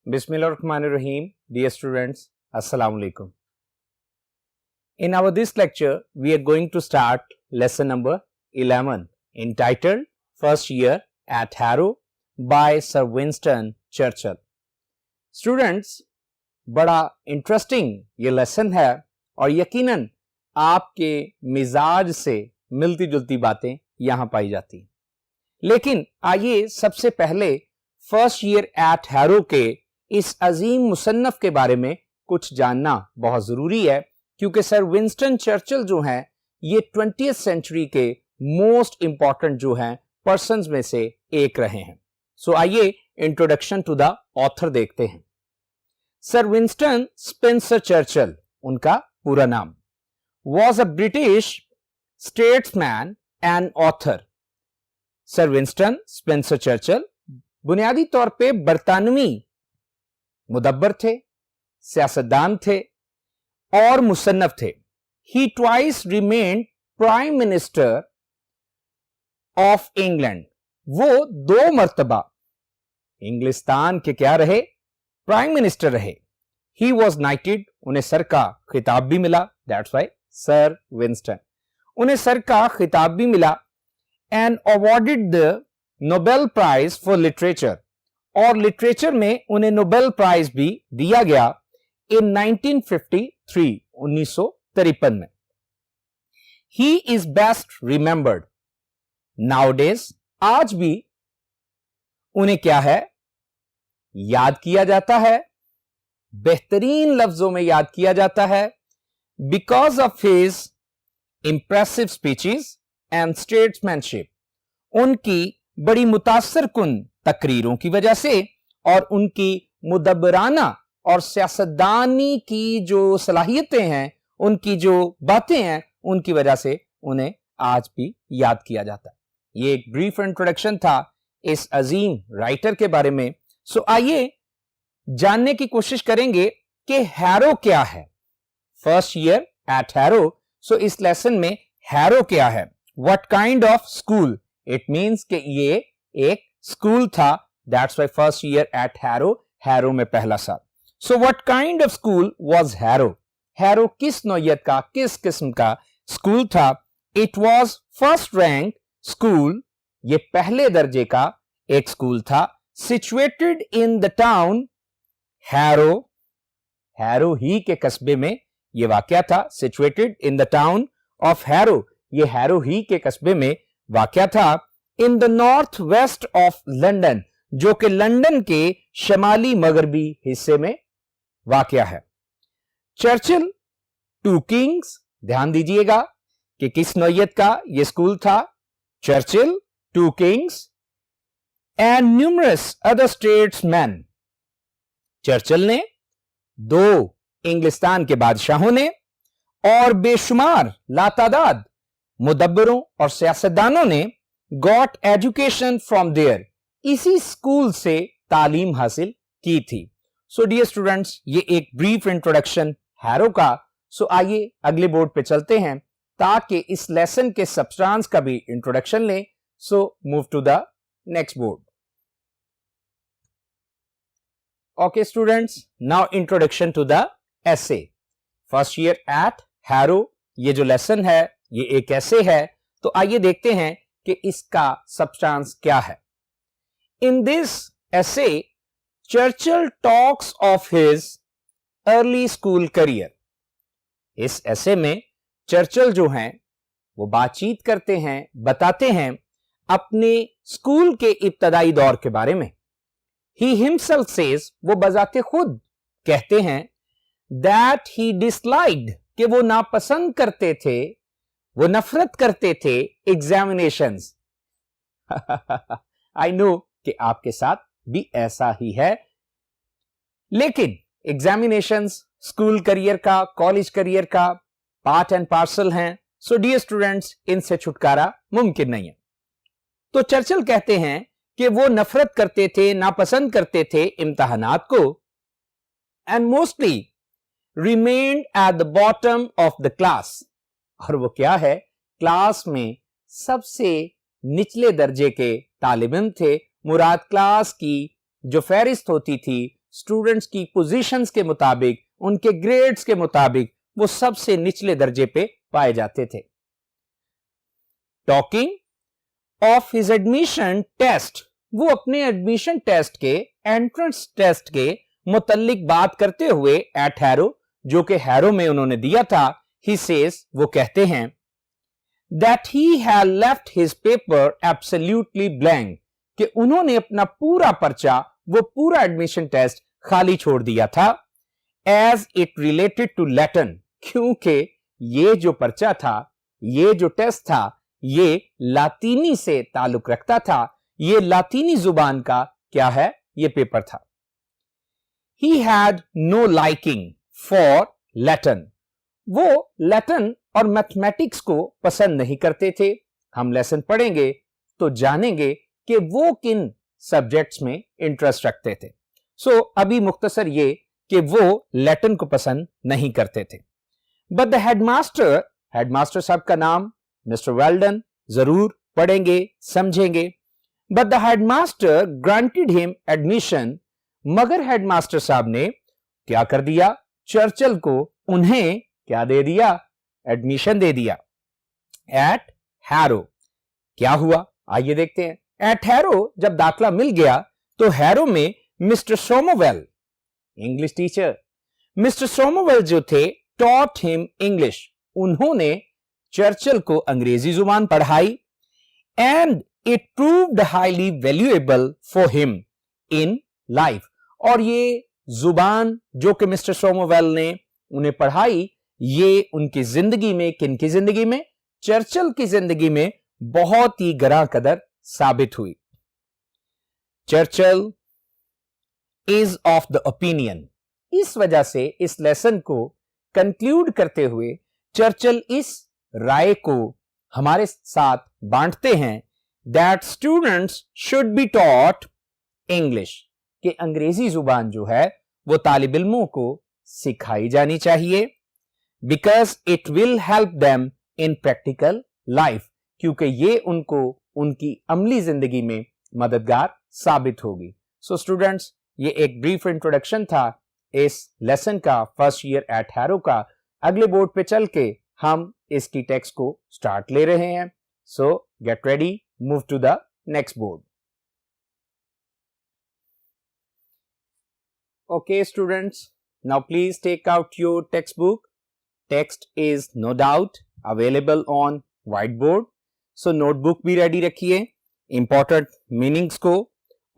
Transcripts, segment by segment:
Bismillahirrahmanirrahim. Dear students, Assalamu alaikum. In our this lecture, we are going to start lesson number 11 entitled First Year at Harrow by Sir Winston Churchill. Students, बड़ा interesting ये lesson है और यकीनन आपके मिजाज से मिलती जुलती बातें यहां पाई जाती हैं। लेकिन आइए सबसे पहले फर्स्ट ईयर एट हैरो के इस अजीम मुसन्नफ के बारे में कुछ जानना बहुत जरूरी है, क्योंकि सर विंस्टन चर्चिल जो हैं ये 20th सेंचुरी के मोस्ट इंपॉर्टेंट जो हैं पर्संस में से एक रहे हैं। सो आइए इंट्रोडक्शन टू द ऑथर देखते हैं। सर विंस्टन स्पेंसर चर्चिल, उनका पूरा नाम, was a British statesman and author. Sir Winston Spencer Churchill बुनियादी तौर पे बरतानवी मुदब्बर थे, सियासतदान थे और मुसन्नफ थे। He twice remained prime minister of England. वो 2 मर्तबा इंग्लिस्तान के क्या रहे? प्राइम मिनिस्टर रहे। ही वॉज नाइटेड, उन्हें सर का खिताब भी मिला, दैट्स वाई सर विंस्टन, उन्हें सर का खिताब भी मिला। And awarded the Nobel prize for literature, और लिटरेचर में उन्हें नोबेल प्राइज भी दिया गया इन 1953, 1953 में। He is best remembered nowadays, आज भी उन्हें क्या है? याद किया जाता है, बेहतरीन लफ्जों में याद किया जाता है, because of his impressive speeches and statesmanship, उनकी बड़ी मुतासर कुन तकरीरों की वजह से और उनकी मुदब्बराना और सियासतदानी की जो सलाहियतें हैं, उनकी जो बातें हैं, उनकी वजह से उन्हें आज भी याद किया जाता है। ये एक ब्रीफ इंट्रोडक्शन था इस अजीम राइटर के बारे में। सो आइए जानने की कोशिश करेंगे कि हैरो क्या है। First year at Harrow, so इस लेसन में हैरो क्या है? What kind of school? It means कि ये एक स्कूल था, that's why first year at Harrow, Harrow में पहला साल। So what kind of school was Harrow? Harrow किस नौयत का, किस किस्म का स्कूल था? It was first rank school, ये पहले दर्जे का एक स्कूल था, situated in the town Harrow, harrow ही के कस्बे में यह वाकया था। Situated in the town of harrow, ये हैरो ही के कस्बे में वाकया था। In the north west of London, जो कि लंदन के शमाली मगरबी हिस्से में वाकया है। चर्चिल 2 किंग्स, ध्यान दीजिएगा कि किस नौयत का यह स्कूल था। Churchill 2 Kings and numerous other statesman, Churchill ने 2 इंग्लिस्तान के बादशाहों ने और बेशुमार लातादाद मुदब्बरों और सियासतदानों ने गॉट एजुकेशन फ्रॉम देयर, इसी स्कूल से तालीम हासिल की थी। सो डियर स्टूडेंट्स, ये एक ब्रीफ इंट्रोडक्शन हैरो का। सो आइए अगले बोर्ड पे चलते हैं ताकि इस लेसन के सब्सटेंस का भी इंट्रोडक्शन लें। So move to the next board. Okay students, now introduction to the essay. First year at Harrow, ये जो लेसन है ये एक ऐसे है। तो आइए देखते हैं कि इसका सब्सटेंस क्या है। इन दिस ऐसे Churchill talks of his early school career, इस ऐसे में चर्चिल जो हैं वो बातचीत करते हैं, बताते हैं अपने स्कूल के इब्तदाई दौर के बारे में। ही हिमसेल्फ सेज, वो बजाते खुद कहते हैं, दैट ही डिसलाइक्ड, कि वो नापसंद करते थे, वो नफरत करते थे एग्जामिनेशंस। आई नो कि आपके साथ भी ऐसा ही है, लेकिन एग्जामिनेशंस स्कूल करियर का, कॉलेज करियर का पार्ट एंड पार्सल हैं। सो डियर स्टूडेंट्स, इनसे छुटकारा मुमकिन नहीं है। तो चर्चिल कहते हैं कि वो नफरत करते थे, नापसंद करते थे इम्तहानात को, and mostly remained at the bottom of the class, और वो क्या है? क्लास में सबसे निचले दर्जे के तालिब इल्म थे। मुराद क्लास की जो फहरिस्त होती थी स्टूडेंट्स की पोजीशंस के मुताबिक, उनके ग्रेड्स के मुताबिक वो सबसे निचले दर्जे पे पाए जाते थे। Talking of his admission test, वो अपने एडमिशन टेस्ट के, एंट्रेंस टेस्ट के मुतल्लिक बात करते हुए एट हैरो, जो कि हैरो में उन्होंने दिया था, ही सेज, वो कहते हैं that he had left his paper absolutely blank, कि उन्होंने अपना पूरा पर्चा, वो पूरा एडमिशन टेस्ट खाली छोड़ दिया था, as it related to Latin, क्योंकि ये जो पर्चा था, ये जो टेस्ट था, ये लातीनी से ताल्लुक रखता था, ये लातीनी जुबान का क्या है, ये पेपर था। He had no liking for Latin, वो लैटिन और मैथमेटिक्स को पसंद नहीं करते थे। हम लेसन पढ़ेंगे तो जानेंगे कि वो किन सब्जेक्ट्स में इंटरेस्ट रखते थे। सो अभी मुख्तसर ये कि वो लैटिन को पसंद नहीं करते थे। बट द हेडमास्टर साहब का नाम मिस्टर वेल्डन, जरूर पढ़ेंगे, समझेंगे। But the headmaster granted him admission, मगर हेडमास्टर साहब ने क्या कर दिया, चर्चिल को उन्हें क्या दे दिया, एडमिशन दे दिया। एट हैरो, क्या हुआ आइए देखते हैं। एट हैरो जब दाखला मिल गया तो हैरो में मिस्टर सोमोवेल, इंग्लिश टीचर, मिस्टर सोमोवेल जो थे, टॉट हिम इंग्लिश, उन्होंने चर्चिल को अंग्रेजी जुबान पढ़ाई। And it proved highly valuable for him in life, और ये जुबान जो कि मिस्टर सोमोवेल ने उन्हें पढ़ाई, ये उनकी जिंदगी में, किनकी जिंदगी में, चर्चिल की जिंदगी में बहुत ही गरा कदर साबित हुई। Churchill is of the opinion, इस वजह से इस लेसन को कंक्लूड करते हुए चर्चिल इस राय को हमारे साथ बांटते हैं that students should be taught English, कि अंग्रेजी जुबान जो है वो तालिब इल्मों को सिखाई जानी चाहिए। Because it will help them in practical life, क्योंकि ये उनको उनकी अमली जिंदगी में मददगार साबित होगी। सो स्टूडेंट्स, ये एक ब्रीफ इंट्रोडक्शन था इस लेसन का, फर्स्ट ईयर एट हैरो का। अगले बोर्ड पे चल के हम इसकी टेक्स्ट को स्टार्ट ले रहे हैं। So get ready, move to the next board. Okay students, now please take out your textbook. Text is no doubt available on whiteboard, so notebook भी ready रखिए। important meanings को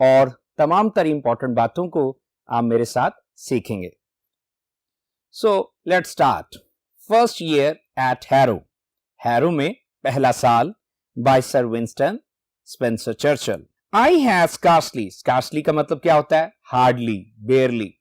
और तमाम तर important बातों को आप मेरे साथ सीखेंगे। so let's start. first year at Harrow, Harrow में पहला साल, by Sir Winston Spencer Churchill. I have scarcely का मतलब क्या होता है, hardly, barely।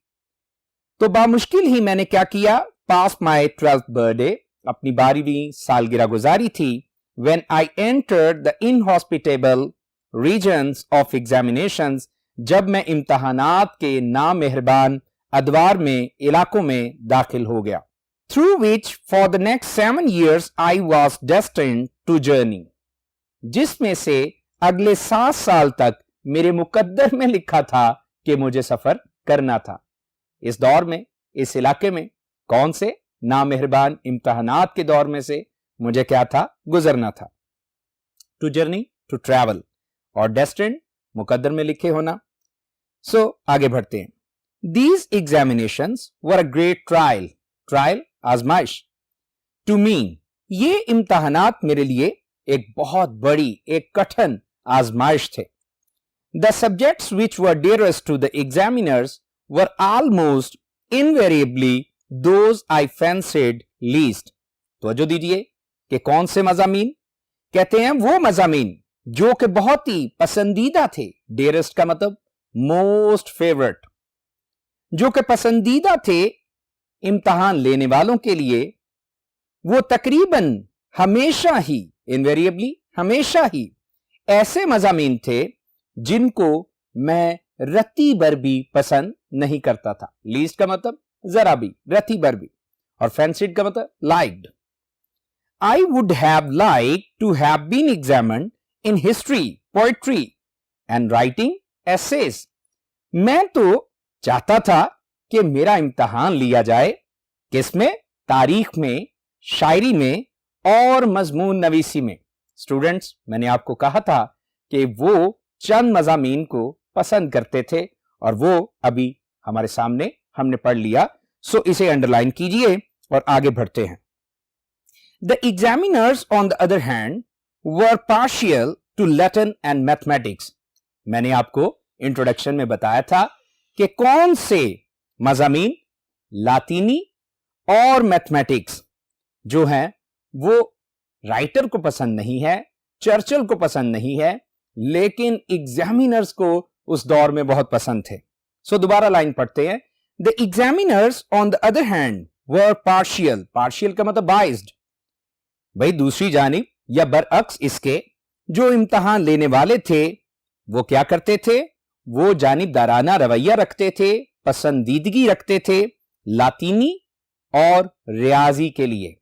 तो बामुश्किल ही मैंने क्या किया, पास माई 12th बर्थडे, अपनी 12वीं सालगिरह गुजारी थी। When I entered the inhospitable regions of examinations, जब मैं इम्तहानात के नामेहरबान अदवार में, इलाकों में दाखिल हो गया। Through which for the next 7 years I was destined to journey, जिसमें से अगले 7 साल तक मेरे मुकद्दर में लिखा था कि मुझे सफर करना था। इस दौर में, इस इलाके में, कौन से नामेहरबान इम्तहानात के दौर में से मुझे क्या था, गुजरना था। टू जर्नी, टू ट्रैवल, और डेस्टिन्ड मुकद्दर में लिखे होना। सो आगे बढ़ते हैं। These examinations were a great trial आजमाइश टू मी, ये इम्तहानात मेरे लिए एक बहुत बड़ी, एक कठिन आजमाइश थे। The subjects which were dearest to the examiners were almost invariably those I fancied least। तवज्जो दीजिए कि कौन से मज़ामीन, कहते हैं वो मज़ामीन जो कि बहुत ही पसंदीदा थे। dearest का मतलब मोस्ट फेवरेट, जो कि पसंदीदा थे इम्तहान लेने वालों के लिए। वो तकरीबन हमेशा ही, इनवेरिएबली हमेशा ही, ऐसे मज़ामीन थे जिनको मैं रत्ती भर भी पसंद नहीं करता था। लीस्ट का मतलब जरा भी, रत्ती भर भी, और फैंसीड का मतलब liked. I would have like to have been examined in history, poetry and writing essays. मैं तो चाहता था कि मेरा इम्तिहान लिया जाए, किसमें? तारीख में, शायरी में और मजमून नवीसी में। स्टूडेंट्स, मैंने आपको कहा था कि वो चंद मज़ामीन को पसंद करते थे और वो अभी हमारे सामने हमने पढ़ लिया। सो इसे अंडरलाइन कीजिए और आगे बढ़ते हैं। The examiners on the other hand were partial to Latin and mathematics. मैंने आपको इंट्रोडक्शन में बताया था कि कौन से मज़ामीन लातीनी और मैथमेटिक्स जो हैं वो राइटर को पसंद नहीं है, चर्चिल को पसंद नहीं है, लेकिन एग्जामिनर्स को उस दौर में बहुत पसंद थे। सो दोबारा लाइन पढ़ते हैं। The examiners on the other hand were partial, partial का मतलब बाइज्ड, भाई दूसरी जानिब या बरअक्स इसके जो इम्तिहान लेने वाले थे वो क्या करते थे? वो जानिबदाराना रवैया रखते थे, पसंदीदगी रखते थे लातीनी और रियाजी के लिए।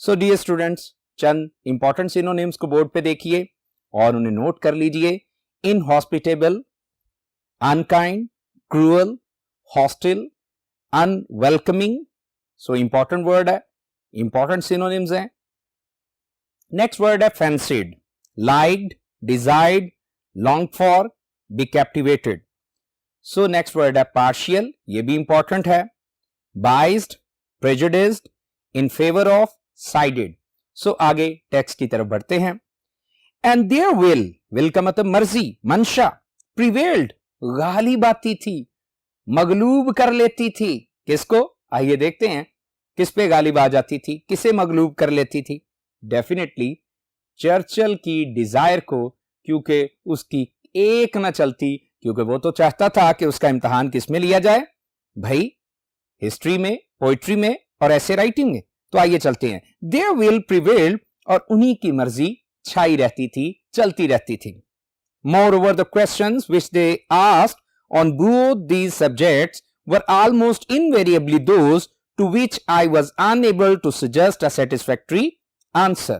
सो डियर स्टूडेंट्स, चंद इंपॉर्टेंट सिनोनिम्स को बोर्ड पे देखिए और उन्हें नोट कर लीजिए। Inhospitable, unkind, cruel, hostile, unwelcoming. So important word है, इंपॉर्टेंट सिनोनिम्स हैं। नेक्स्ट वर्ड है fancied, liked, desired, long for, be captivated. So next word है पार्शियल, ये भी इंपॉर्टेंट है। Biased, prejudiced, in favour of, sided. So आगे text की तरफ बढ़ते हैं। एंड देयर विल, विल का मतलब मर्जी, मंशा, प्रिवेल्ड, गालिब आती थी, मगलूब कर लेती थी। किसको? आइए देखते हैं किस पे गालिब आ जाती थी, किसे मगलूब कर लेती थी? डेफिनेटली चर्चिल की डिजायर को, क्योंकि उसकी एक न चलती, क्योंकि वो तो चाहता था कि उसका इम्तिहान किस में लिया जाए? भाई हिस्ट्री में, पोइट्री में और ऐसे राइटिंग में। तो आइए चलते हैं। देयर विल प्रिवेल्ड, और उन्हीं की मर्जी छाई रहती थी, चलती रहती थी। Moreover, the questions which they asked on both these subjects were almost invariably those to which I was unable to suggest a satisfactory answer.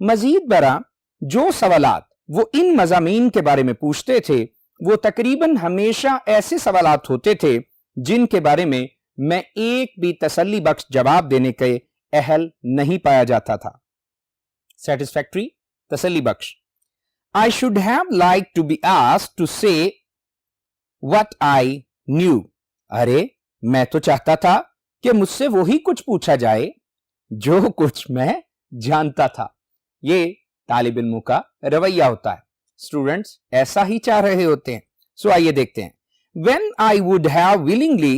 मजीद बरा जो सवालात वो इन मज़ामीन के बारे में पूछते थे वो तकरीबन हमेशा ऐसे सवालात होते थे जिनके बारे में मैं एक भी तसल्ली बख्श जवाब देने के अहल नहीं पाया जाता था। सेटिस्फैक्ट्री, तसल्ली बख्श। I should have liked to be asked to say what I knew. अरे मैं तो चाहता था कि मुझसे वही कुछ पूछा जाए जो कुछ मैं जानता था। ये तालिब इल्मों का रवैया होता है। स्टूडेंट्स ऐसा ही चाह रहे होते हैं। सो आइए देखते हैं। When I would have willingly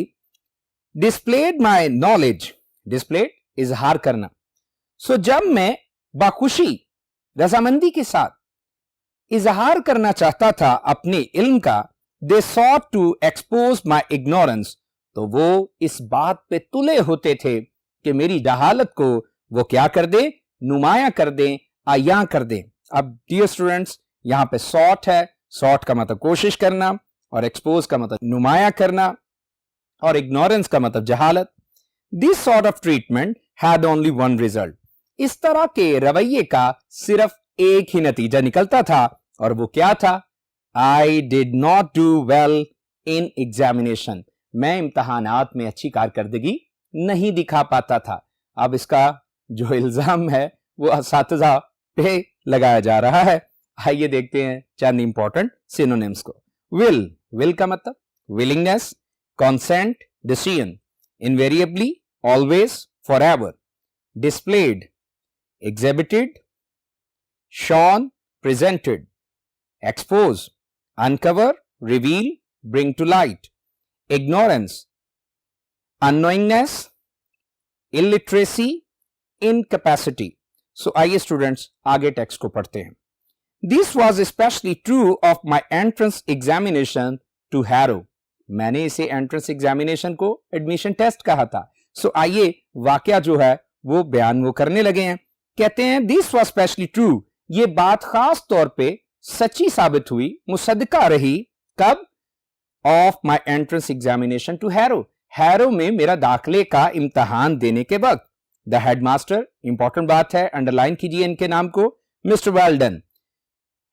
displayed my knowledge, displayed इजहार करना। सो जब मैं बाखुशी, रजामंदी के साथ इजहार करना चाहता था अपने इल्म का, दे sought to expose my ignorance, तो वो इस बात पे तुले होते थे कि मेरी जहालत को वो क्या कर दे? नुमाया कर दे, आया कर दे। अब डियर स्टूडेंट्स यहां पे sought है, sought का मतलब कोशिश करना और expose का मतलब नुमाया करना और ignorance का मतलब जहालत। This sort of treatment had only one result. इस तरह के रवैये का सिर्फ एक ही नतीजा निकलता था और वो क्या था? I did not do well in examination. मैं इम्तहानात में अच्छी कारकर्दगी नहीं दिखा पाता था। अब इसका जो इल्जाम है वो असातिज़ा पे लगाया जा रहा है। आइए देखते हैं चंद इंपॉर्टेंट सिनोनिम्स को। विल, विल का मतलब willingness, consent, decision, invariably, always, forever, displayed, exhibited, shown, presented, expose, uncover, reveal, bring to light, ignorance, unknowingness, illiteracy, incapacity. So आइए स्टूडेंट्स आगे टेक्स्ट को पढ़ते हैं। This was especially true of my entrance examination to Harrow. मैंने इसे entrance examination को admission test कहा था। सो आइए वाकया जो है वो बयान वो करने लगे हैं। कहते हैं दिस वॉज स्पेशली ट्रू, ये बात खास तौर पे सच्ची साबित हुई, मुसद्दका रही। कब? Of my entrance examination to Harrow, Harrow में मेरा दाखिले का इम्तहान देने के वक्त। द हेडमास्टर, इंपॉर्टेंट बात है, अंडरलाइन कीजिए इनके नाम को, मिस्टर वेल्डन।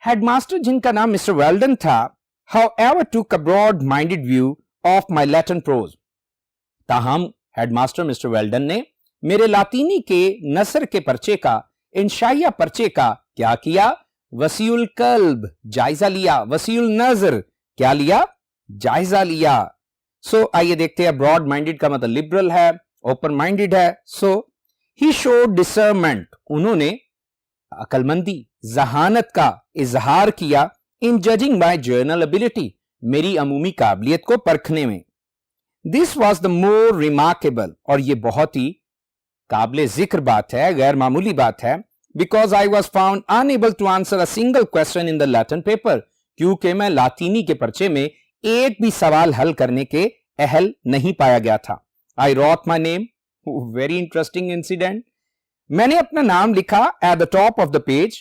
हेडमास्टर जिनका नाम मिस्टर वेल्डन था, however took a broad-minded view of my Latin prose. ताहम हेडमास्टर मिस्टर वेल्डन ने मेरे लातीनी के नसर के पर्चे का, इंशाइया पर्चे का क्या किया? वसीउल कल्ब, जायजा लिया। वसीउल नजर, क्या लिया? जायजा लिया। सो आइए देखते हैं, ब्रॉड माइंडेड का मतलब लिबरल है, ओपन माइंडेड है। सो ही शोड डिसर्नमेंट, उन्होंने अकलमंदी, जहानत का इजहार किया in judging my journal ability, मेरी अमूमी काबिलियत को परखने में। This was the more remarkable, और यह बहुत ही काबिल जिक्र बात है, गैर मामूली बात है, because I was found unable to answer a single question in the Latin paper, क्योंकि मैं लातीनी के पर्चे में एक भी सवाल हल करने के अहल नहीं पाया गया था। I wrote my name, very interesting incident, मैंने अपना नाम लिखा at the top of the page,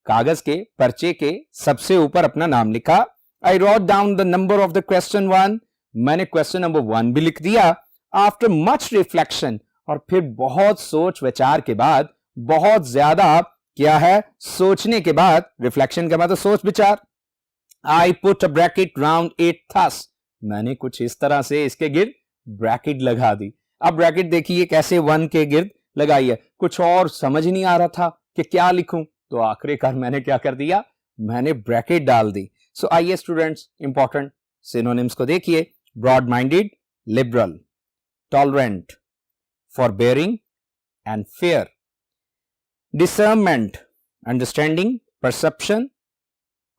कागज के पर्चे के सबसे ऊपर अपना नाम लिखा। I wrote down the number of the question 1, मैंने क्वेश्चन नंबर 1 भी लिख दिया। आफ्टर मच रिफ्लेक्शन, और फिर बहुत सोच विचार के बाद, बहुत ज्यादा क्या है, सोचने के बाद, रिफ्लेक्शन का मतलब सोच विचार। I put a bracket round it thus, मैंने कुछ इस तरह से इसके गिर्द ब्रैकेट लगा दी। अब ब्रैकेट देखिए कैसे 1 के गिर्द लगाई है। कुछ और समझ नहीं आ रहा था कि क्या लिखूं, तो आखिरकार मैंने क्या कर दिया, मैंने ब्रैकेट डाल दी। सो आइए स्टूडेंट्स, इंपॉर्टेंट सिनोनिम्स को देखिए। Broad minded, liberal, tolerant, forbearing and fair, discernment, understanding, perception,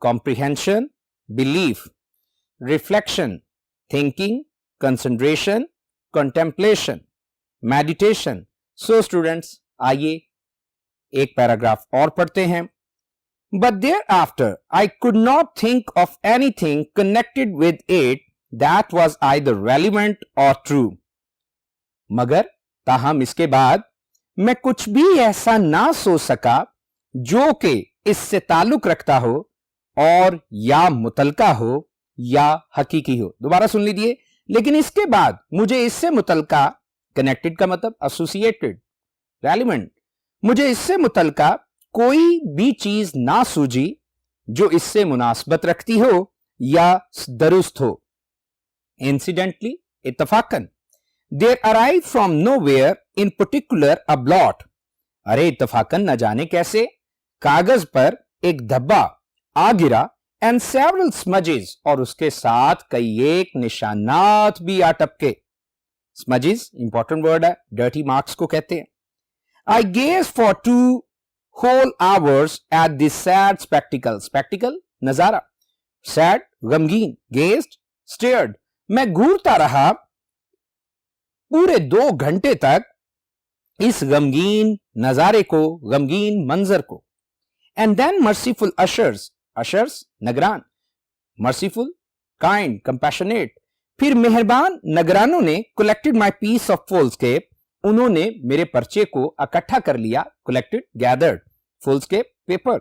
comprehension, belief, reflection, thinking, concentration, contemplation, meditation. So students, आइए एक पैराग्राफ और पढ़ते हैं। But thereafter I could not think of anything connected with it that was either relevant or true. मगर ताहम इसके बाद मैं कुछ भी ऐसा ना सोच सका जो कि इससे ताल्लुक रखता हो और या मुतलका हो या हकीकी हो। दोबारा सुन लीजिए, लेकिन इसके बाद मुझे इससे मुतलका, कनेक्टेड का मतलब एसोसिएटेड, रेलिवेंट, मुझे इससे मुतलका कोई भी चीज ना सूझी जो इससे मुनासबत रखती हो या दुरुस्त हो। इंसिडेंटली, इत्तफाकन, there arrived from nowhere in particular a blot, अरे इत्तफाकन न जाने कैसे कागज पर एक धब्बा आ गिरा, and several smudges, और उसके साथ कई एक निशानात भी आ टपके। smudges इंपॉर्टेंट वर्ड है, dirty marks को कहते हैं। I gazed for 2 whole hours at this sad spectacle, spectacle नजारा, sad गमगीन, gazed stared, मैं घूरता रहा पूरे 2 घंटे तक इस गमगीन नजारे को, गमगीन मंजर को। And then merciful ushers, ushers नगरान, मर्सीफुल काइंड कंपैशनेट, फिर मेहरबान नगरानों ने collected my piece of foolscap, उन्होंने मेरे पर्चे को इकट्ठा कर लिया, collected gathered foolscap paper,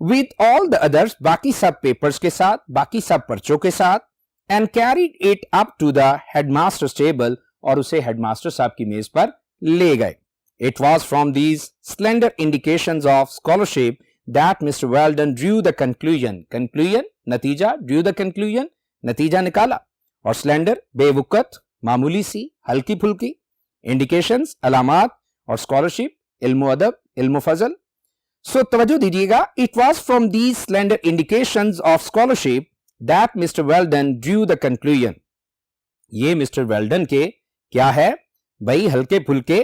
with all the others, बाकी सब पेपर्स के साथ, बाकी सब पर्चों के साथ, and carried it up to the headmaster's table, और उसे हेडमास्टर साहब की मेज पर ले गए। It was from these slender indications of scholarship that mister Welldon drew the conclusion, conclusion नतीजा, ड्रू द कंक्लूजन नतीजा निकाला, और स्लेंडर बेवुकत, मामूली सी, हल्की फुल्की, इंडिकेशंस अलामात, और स्कॉलरशिप इल्मो अदब, इल्मो फजल। सो तवज्जो दीजिएगा, it was from these slender indications of scholarship that mister Welldon drew the conclusion, ये मिस्टर वेल्डन के क्या है भाई, हल्के फुल्के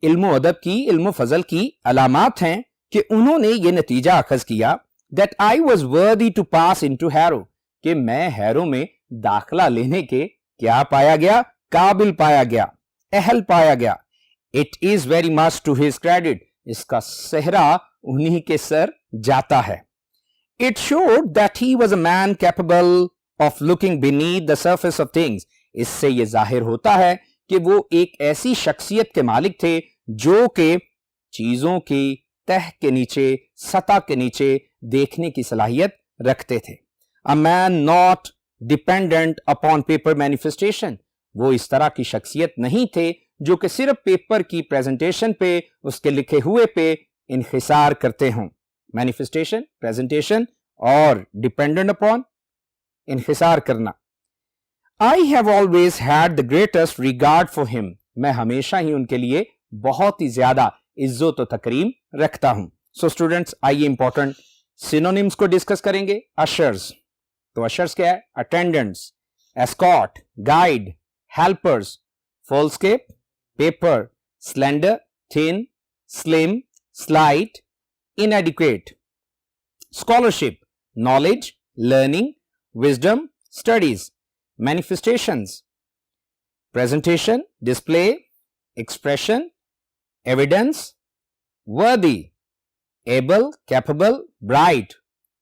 इल्मो अदब की, इल्मो फजल की अलामात हैं कि उन्होंने ये नतीजा अखज किया that I was worthy to pass into Harrow, कि मैं हैरो में दाखला लेने के क्या पाया गया, काबिल पाया गया, अहल पाया गया। It is very much to his credit, इसका सेहरा उन्हीं के सर जाता है। It showed that he was a man capable of looking beneath the surface of things, इससे यह जाहिर होता है कि वो एक ऐसी शख्सियत के मालिक थे जो कि चीजों की तह के नीचे, सतह के नीचे देखने की सलाहियत रखते थे। A man not dependent upon paper manifestation, वो इस तरह की शख्सियत नहीं थे जो कि सिर्फ पेपर की प्रेजेंटेशन पे, उसके लिखे हुए पे इन्हिसार करते हों। मैनिफेस्टेशन प्रेजेंटेशन और डिपेंडेंट अपॉन इन्हिसार करना। I have always had the greatest regard for him. मैं हमेशा ही उनके लिए बहुत ही ज्यादा इज्जत और तकरीम रखता हूं. So students, आइए इंपॉर्टेंट सिनोनिम्स को डिस्कस करेंगे. अशर्स, तो अशर्स क्या है? Attendants, escort, guide, helpers, foolscap, paper, slender, thin, slim, slight, inadequate. Scholarship, knowledge, learning, wisdom, studies. Manifestations, presentation, display, expression, evidence, worthy, able, capable, bright,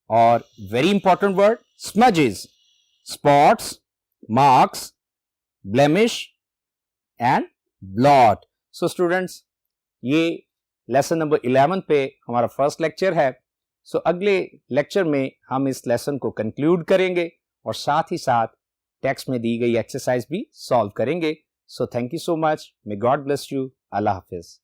or very important word, smudges, spots, marks, blemish and blot. So students, ये lesson number 11 पे हमारा first lecture है. सो अगले lecture में हम इस lesson को conclude करेंगे और साथ ही साथ टेक्स्ट में दी गई एक्सरसाइज भी सॉल्व करेंगे. So thank you so much. May God bless you. Allah Hafiz.